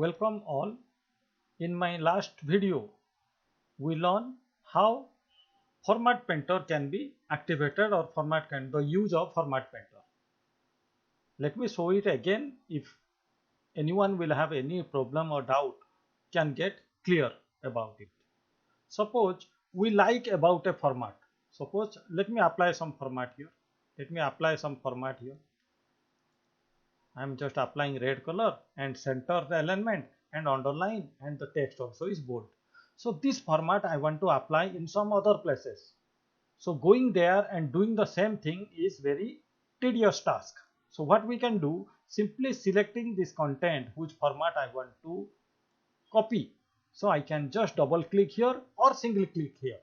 welcome all. In my last video, we learned how Format Painter can be activated or the use of Format Painter. Let me show it again. If anyone will have any problem or doubt, can get clear about it. Suppose we like about a format. Suppose let me apply some format here. Let me apply some format here. I am just applying red color and center the alignment and underline, and the text also is bold. So this format I want to apply in some other places. So going there and doing the same thing is very tedious task. So what we can do, simply selecting this content which format I want to copy. So I can just double click here or single click here.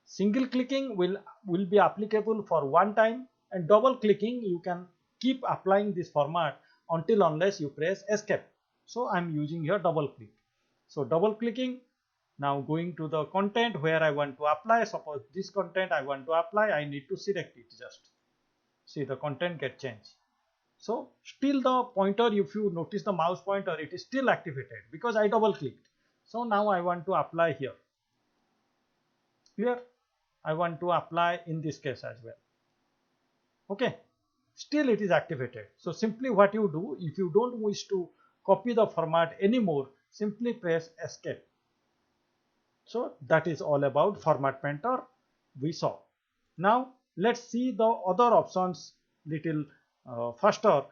Single clicking will be applicable for one time, and double clicking you can keep applying this format until unless you press escape. So I'm using here double click. So double clicking, now going to the content where I want to apply. Suppose this content I want to apply, I need to select it. Just see the content get changed. So still the pointer, if you notice the mouse pointer, it is still activated because I double clicked. So now I want to apply here. Clear? I want to apply in this case as well. Okay, still it is activated. So simply what you do, if you don't wish to copy the format anymore, simply press escape. So that is all about Format Painter we saw. Now let's see the other options little faster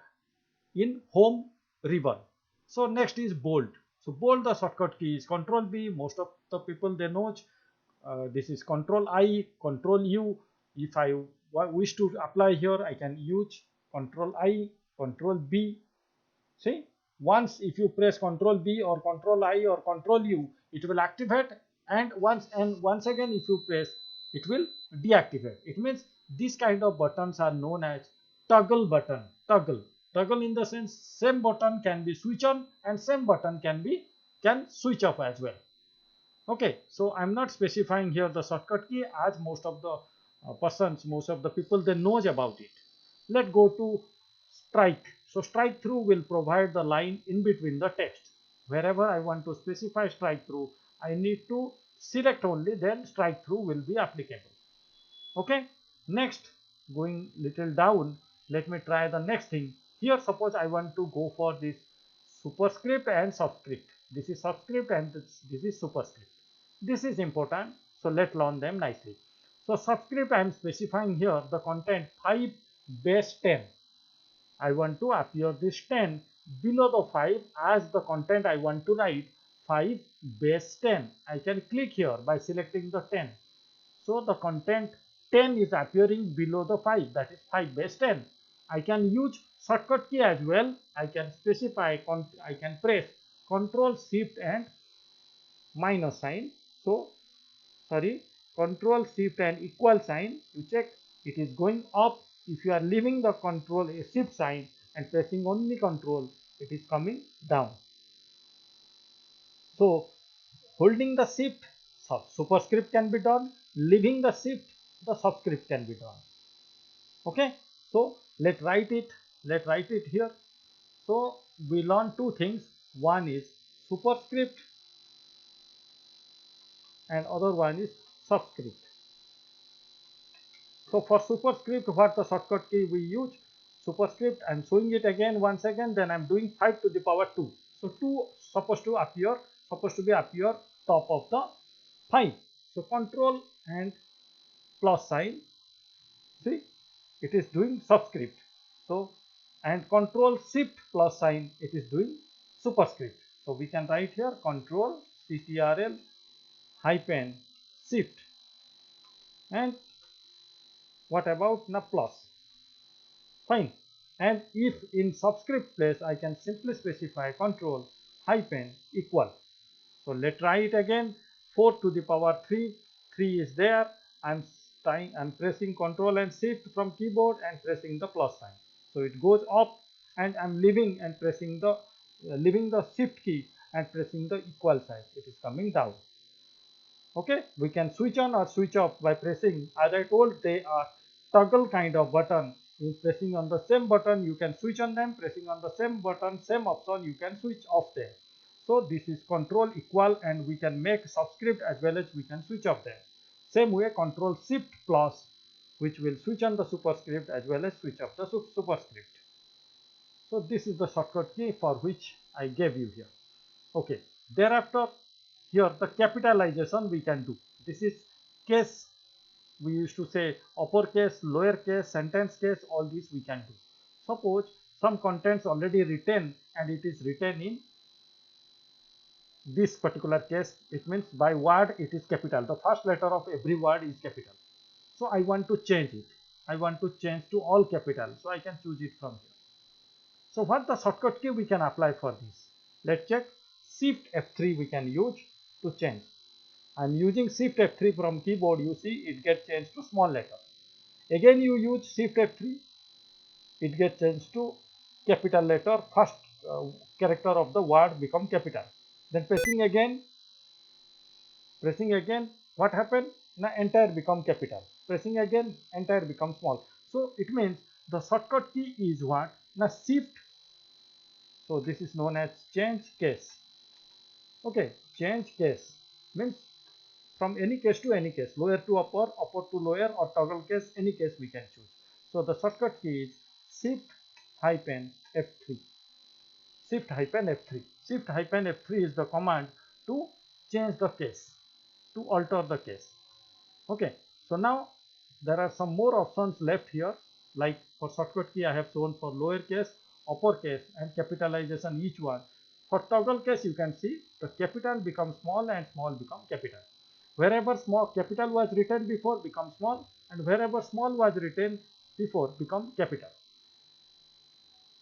in home ribbon. So next is bold. So bold, the shortcut key is Control B. Most of the people they know. This is Control I, Control U. If I wish to apply here, I can use Control I, Control B. See, once if you press Control B or Control I or Control U, it will activate, and once again if you press, it will deactivate. It means this kind of buttons are known as toggle button. Toggle in the sense same button can be switch on and same button can switch off as well. Okay, so I'm not specifying here the shortcut key, as most of the most of the people they knows about it. Let's go to strike. So strike through will provide the line in between the text. Wherever I want to specify strike through, I need to select only, then strike through will be applicable. Okay, next, going little down, let me try the next thing. Here suppose I want to go for this superscript and subscript. This is subscript and this is superscript. This is important, so let's learn them nicely. So subscript I am specifying here the content 5 base 10. I want to appear this 10 below the 5 as the content I want to write 5 base 10. I can click here by selecting the 10. So the content 10 is appearing below the 5, that is 5 base 10. I can use shortcut key as well. I can specify, I can press Control Shift and minus sign. So sorry, Control Shift and equal sign. You check it is going up. If you are leaving the Control a Shift sign and pressing only Control, it is coming down. So holding the Shift, superscript can be done. Leaving the Shift, the subscript can be done. Okay, so let's write it here. So we learn two things. One is superscript and other one is subscript. So for superscript, what the shortcut key we use? Superscript, I'm showing it again once again, then I'm doing 5 to the power 2. So 2 supposed to be appear top of the 5. So Control and plus sign, see, it is doing subscript. So and Control Shift plus sign, it is doing superscript. So we can write here Control CTRL hyphen Shift. And what about now plus? Fine. And if in subscript place, I can simply specify Control hyphen equal. So let's try it again. 4 to the power 3. 3 is there. I'm pressing Control and Shift from keyboard and pressing the plus sign. So it goes up, and I'm leaving and pressing the leaving the Shift key and pressing the equal sign. It is coming down. Okay, we can switch on or switch off by pressing, as I told, they are toggle kind of button. In pressing on the same button, you can switch on them. Pressing on the same button, same option, you can switch off them. So this is control equal, and we can make subscript as well as we can switch off them. Same way, control shift plus, which will switch on the superscript as well as switch off the superscript. So this is the shortcut key for which I gave you here. Okay. Thereafter, here the capitalization we can do. This is case. We used to say uppercase, lowercase, sentence case, all these we can do. Suppose some contents already written and it is written in this particular case, it means by word it is capital. The first letter of every word is capital. So I want to change it. I want to change to all capital. So I can choose it from here. So what the shortcut key we can apply for this? Let's check. Shift F3 we can use to change. I'm using Shift F3 from keyboard. You see it gets changed to small letter. Again you use Shift F3. It gets changed to capital letter. First character of the word become capital. Then pressing again, what happened? Now entire become capital. Pressing again, entire become small. So it means the shortcut key is what? Now shift. So this is known as change case. Okay, change case means from any case to any case, lower to upper, upper to lower, or toggle case, any case we can choose. So the shortcut key is shift hyphen F3. Shift hyphen F3. Shift hyphen F3 is the command to change the case, to alter the case. Okay, so now there are some more options left here. Like for shortcut key I have shown for lower case, upper case, and capitalization each one. For toggle case you can see the capital becomes small and small become capital. Wherever small capital was written before become small, and wherever small was written before become capital.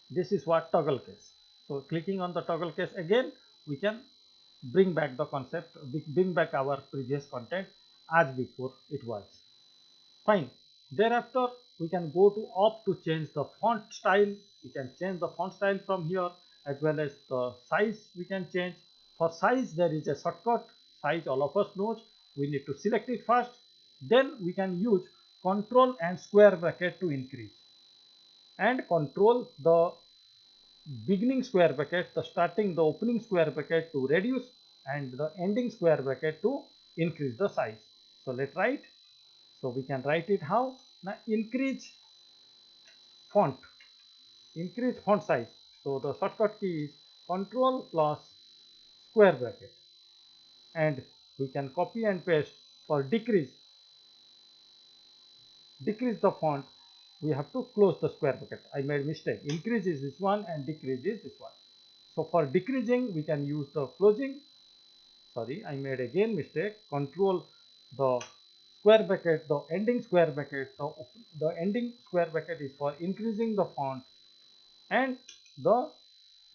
This is what toggle case. So clicking on the toggle case again, we can bring back the concept, bring back our previous content as before it was. Fine. Thereafter, we can go to opt to change the font style. We can change the font style from here, as well as the size we can change. For size, there is a shortcut. Size all of us knows. We need to select it first. Then we can use control and square bracket to increase, and control the beginning square bracket, the starting, the opening square bracket to reduce, and the ending square bracket to increase the size. So let's write. So we can write it how? Now increase font size. So the shortcut key is control plus square bracket, and we can copy and paste. For decrease the font, we have to close the square bracket. I made mistake. Increase is this one and decrease is this one. So for decreasing, we can use the closing. Sorry, I made again mistake. Control the square bracket, the ending square bracket. The ending square bracket is for increasing the font, and the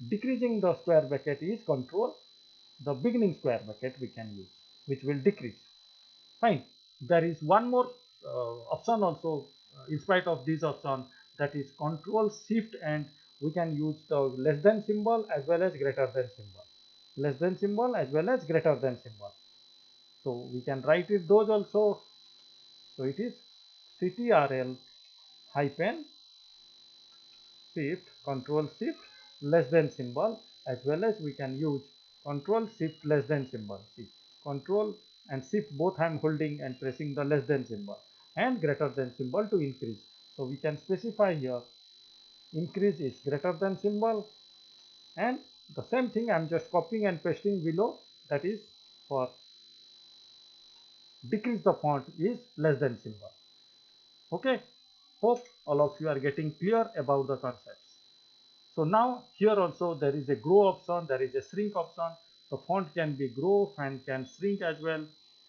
decreasing the square bracket is control the beginning square bracket we can use, which will decrease. Fine. There is one more option also in spite of this option, that is control shift, and we can use the less than symbol as well as greater than symbol. Less than symbol as well as greater than symbol. So we can write it those also. So it is CTRL hyphen shift, control shift less than symbol, as well as we can use control shift less than symbol. See, control and shift both I am holding and pressing the less than symbol, and greater than symbol to increase. So we can specify here increase is greater than symbol, and the same thing I am just copying and pasting below, that is for decrease the font is less than symbol. Okay, hope all of you are getting clear about the concepts. So now here also there is a grow option, there is a shrink option. The font can be grow and can shrink as well.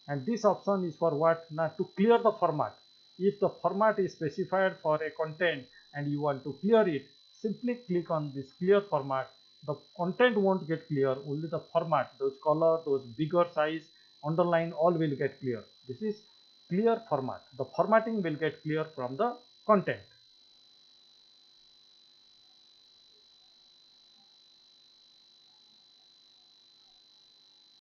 And this option is for what? Now to clear the format. If the format is specified for a content and you want to clear it, simply click on this clear format. The content won't get clear, only the format, those color, those bigger size, underline, all will get clear. This is clear format. The formatting will get clear from the content.